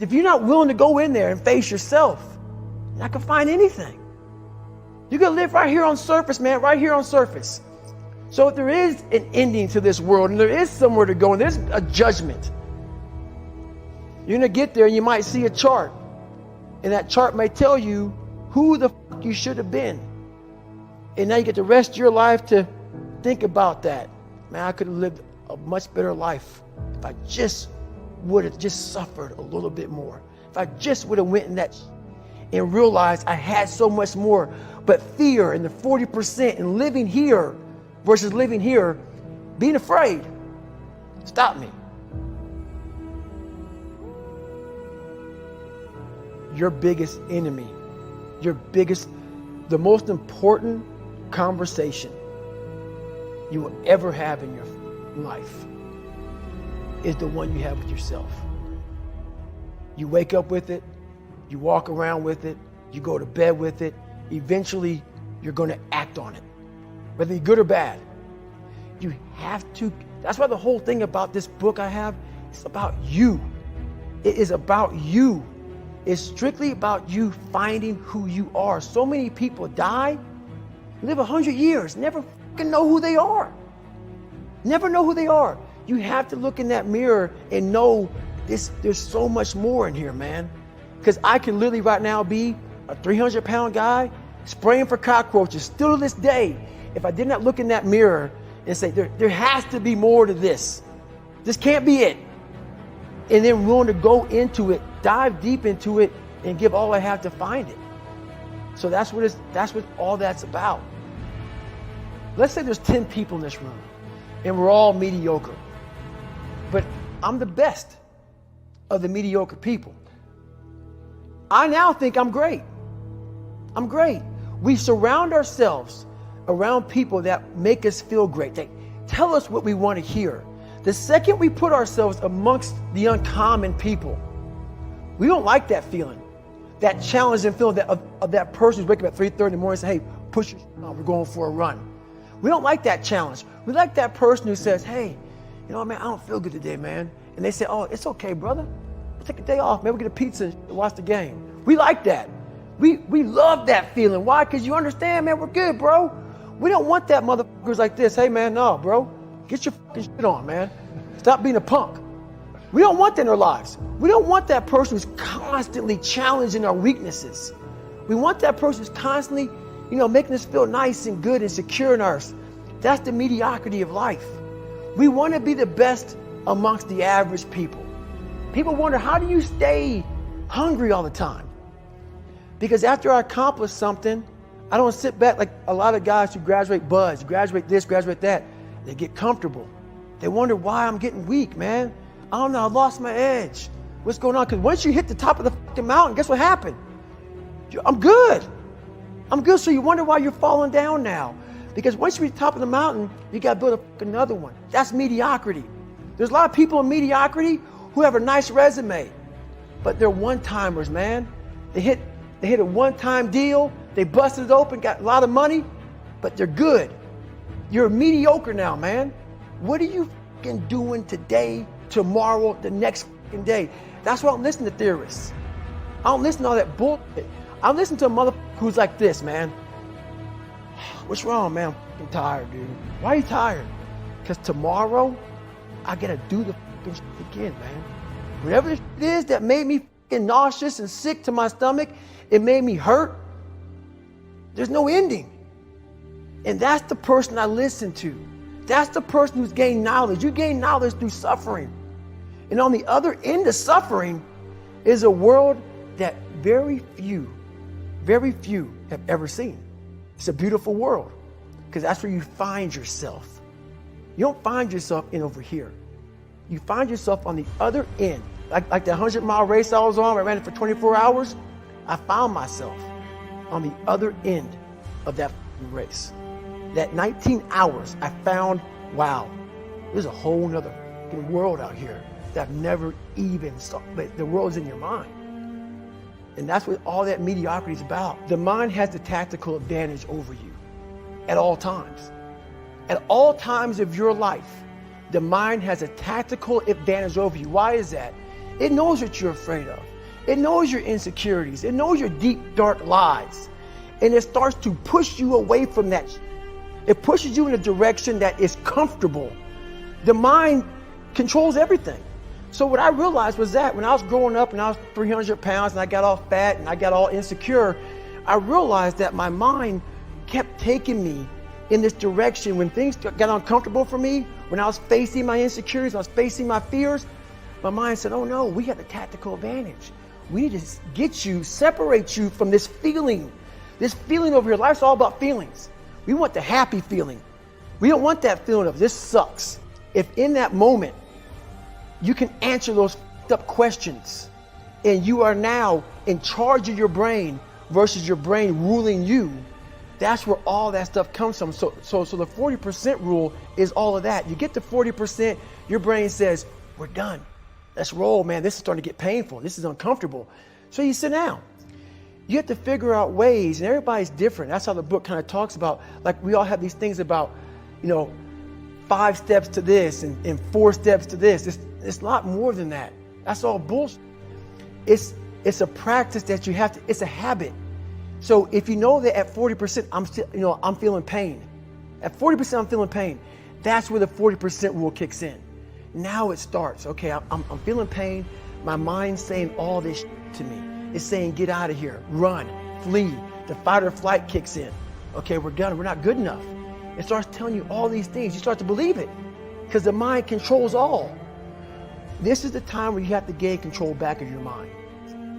If you're not willing to go in there and face yourself, you're not gonna find anything. You're gonna live right here on surface, man, right here on surface. So if there is an ending to this world and there is somewhere to go and there's a judgment, you're gonna get there and you might see a chart. And that chart may tell you who the fuck you should have been. And now you get the rest of your life to think about that. Man, I could have lived a much better life if I just would have just suffered a little bit more. If I just would have went in that and realized I had so much more. But fear and the 40% and living here versus living here, being afraid, stop me. Your biggest enemy, the most important conversation you will ever have in your life is the one you have with yourself. You wake up with it, you walk around with it, you go to bed with it. Eventually, you're going to act on it, whether you're good or bad. You have to. That's why the whole thing about this book I have is about you. It is about you. It's strictly about you finding who you are. So many people die, live 100 years, never fucking know who they are. Never know who they are. You have to look in that mirror and know there's so much more in here, man. Because I can literally right now be a 300-pound guy spraying for cockroaches still to this day. If I did not look in that mirror and say, there has to be more to this. This can't be it. And then willing to go into it, dive deep into it, and give all I have to find it. So that's what all that's about. Let's say there's 10 people in this room, and we're all mediocre. But I'm the best of the mediocre people. I now think I'm great. I'm great. We surround ourselves around people that make us feel great. They tell us what we want to hear. The second we put ourselves amongst the uncommon people, we don't like that feeling, that challenging feeling of that person who's waking up at 3:30 in the morning and say, hey, push your on, we're going for a run. We don't like that challenge. We like that person who says, hey, you know, man, I don't feel good today, man. And they say, oh, it's okay, brother. We'll take a day off. Maybe we'll get a pizza and watch the game. We like that. We love that feeling. Why? Because you understand, man, we're good, bro. We don't want that motherfuckers like this. Hey, man, no, bro. Get your fucking shit on, man. Stop being a punk. We don't want that in our lives. We don't want that person who's constantly challenging our weaknesses. We want that person who's constantly, making us feel nice and good and secure in ours. That's the mediocrity of life. We want to be the best amongst the average people. People wonder, how do you stay hungry all the time? Because after I accomplish something, I don't sit back like a lot of guys who graduate buds, graduate this, graduate that. They get comfortable. They wonder why I'm getting weak, man. I don't know, I lost my edge. What's going on? Because once you hit the top of the fucking mountain, guess what happened? I'm good. I'm good. So you wonder why you're falling down now. Because once you reach the top of the mountain, you got to build another one. That's mediocrity. There's a lot of people in mediocrity who have a nice resume, but they're one-timers, man. They hit a one-time deal. They busted it open, got a lot of money, but they're good. You're mediocre now, man. What are you fucking doing today, tomorrow, the next fucking day? That's why I don't listen to theorists. I don't listen to all that bullshit. I listen to a motherfucker who's like this, man. What's wrong, man? I'm fucking tired, dude. Why are you tired? Because tomorrow, I gotta do the fucking shit again, man. Whatever it is that made me fucking nauseous and sick to my stomach, it made me hurt. There's no ending. And that's the person I listen to. That's the person who's gained knowledge. You gain knowledge through suffering. And on the other end of suffering is a world that very few have ever seen. It's a beautiful world because that's where you find yourself. You don't find yourself in over here. You find yourself on the other end. Like the 100-mile race I was on, I ran it for 24 hours. I found myself on the other end of that race. That 19 hours, I found, wow, there's a whole nother world out here that I've never even saw. But the world's in your mind. And that's what all that mediocrity is about. The mind has the tactical advantage over you at all times. At all times of your life, the mind has a tactical advantage over you. Why is that? It knows what you're afraid of. It knows your insecurities. It knows your deep, dark lies. And it starts to push you away from that. It pushes you in a direction that is comfortable. The mind controls everything. So what I realized was that when I was growing up and I was 300 pounds and I got all fat and I got all insecure, I realized that my mind kept taking me in this direction. When things got uncomfortable for me, when I was facing my insecurities, I was facing my fears, my mind said, oh no, we have a tactical advantage. We need to get you, separate you from this feeling over here. Life's all about feelings. We want the happy feeling. We don't want that feeling of this sucks. If in that moment, you can answer those up questions and you are now in charge of your brain versus your brain ruling you, that's where all that stuff comes from. So the 40% rule is all of that. You get to 40%, your brain says, we're done. Let's roll, man. This is starting to get painful. This is uncomfortable. So you sit down. You have to figure out ways, and everybody's different. That's how the book kind of talks about, like we all have these things about, 5 steps to this and 4 steps to this. It's a lot more than that. That's all bullshit. It's a practice that you have to, it's a habit. So if you know that at 40%, I'm feeling pain. At 40%, I'm feeling pain. That's where the 40% rule kicks in. Now it starts. Okay, I'm feeling pain. My mind's saying all this to me. It's saying, get out of here, run, flee. The fight or flight kicks in. Okay, we're done. We're not good enough. It starts telling you all these things. You start to believe it because the mind controls all. This is the time where you have to gain control back of your mind.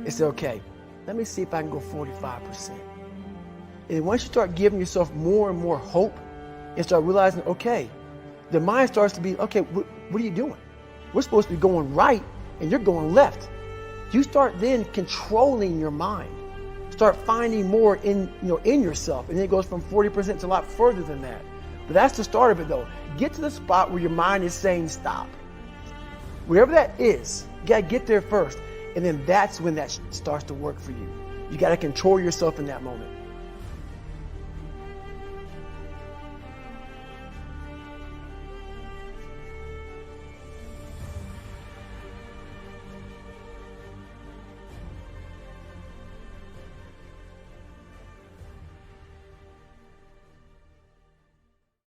It's okay. Let me see if I can go 45%. And once you start giving yourself more and more hope and start realizing, okay, the mind starts to be, okay, what are you doing? We're supposed to be going right and you're going left. You start then controlling your mind. Start finding more in yourself. And then it goes from 40% to a lot further than that. But that's the start of it though. Get to the spot where your mind is saying stop. Wherever that is, you gotta get there first. And then that's when that starts to work for you. You gotta control yourself in that moment.